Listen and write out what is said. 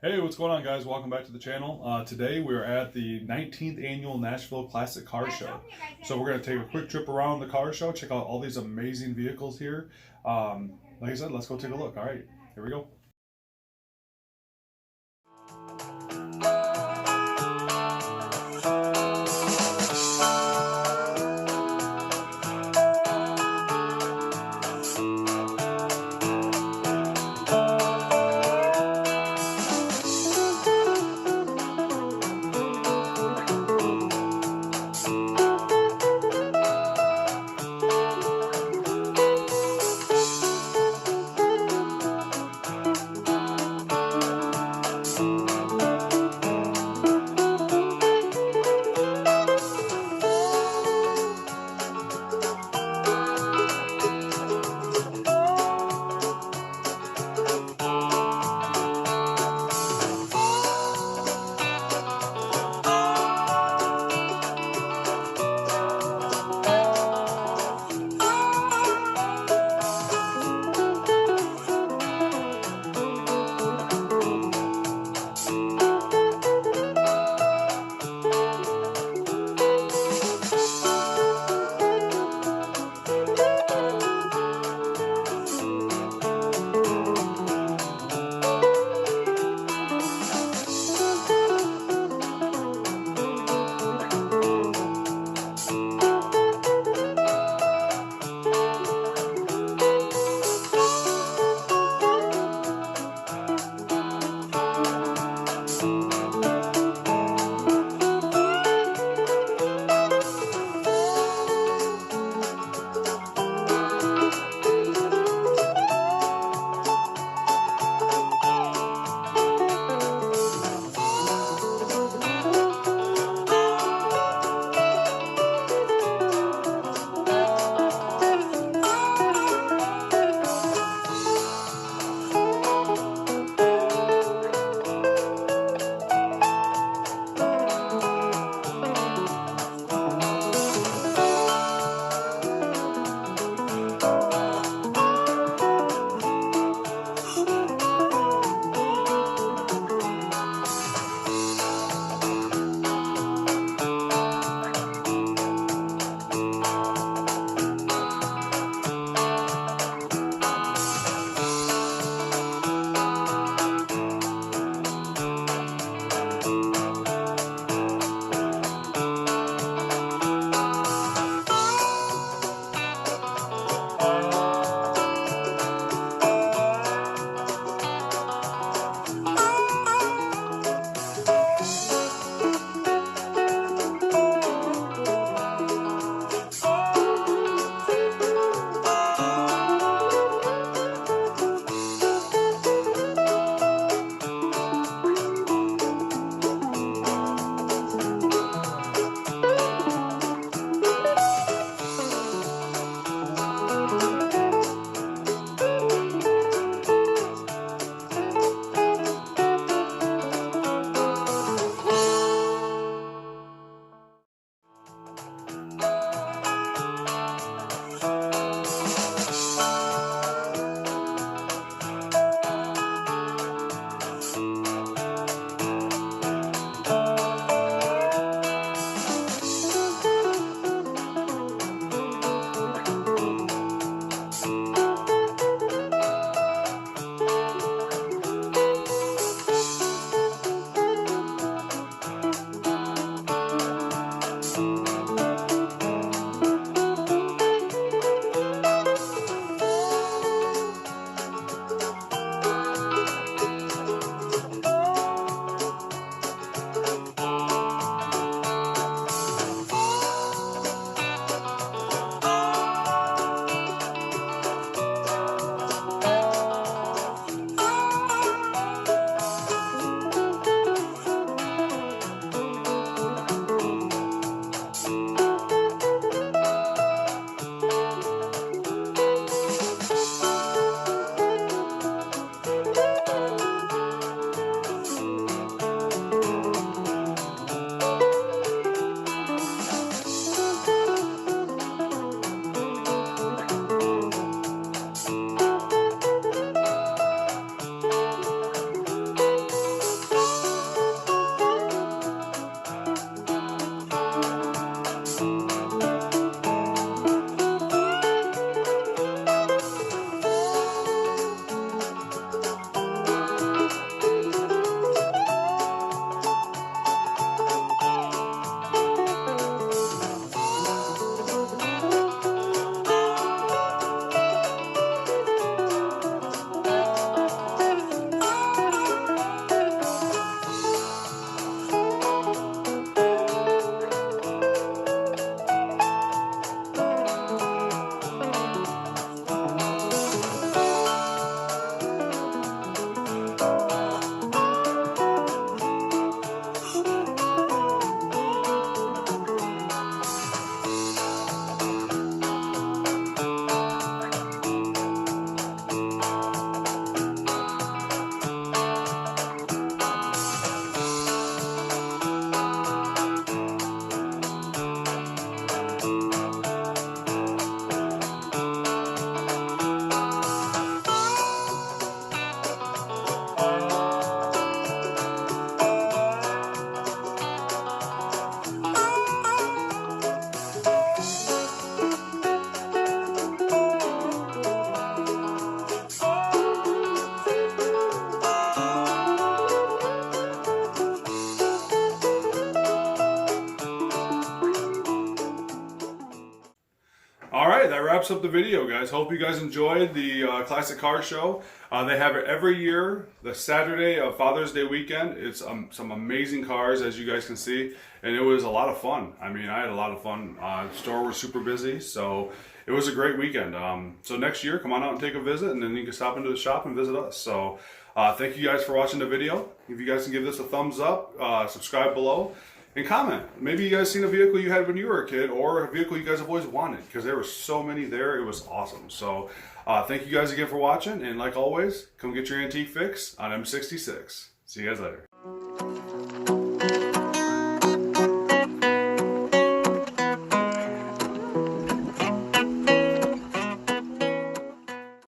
Hey, what's going on, guys? Welcome back to the channel. Today we're at the 19th annual Nashville Classic Car Show. So we're going to take a quick trip around the car show, check out all these amazing vehicles here. Like I said, let's go take a look. All right, here we go. All right, that wraps up the video, guys. Hope you guys enjoyed the classic car show. They have it every year, the Saturday of Father's Day weekend. It's some amazing cars, as you guys can see, and it was a lot of fun. I mean, I had a lot of fun. The store was super busy, so it was a great weekend. So next year, come on out and take a visit, and then you can stop into the shop and visit us. So thank you guys for watching the video. If you guys can give this a thumbs up, subscribe below, and comment. Maybe you guys seen a vehicle you had when you were a kid, or a vehicle you guys have always wanted, because there were so many there. It was awesome. So thank you guys again for watching, and like always, come get your antique fix on M66. See you guys later.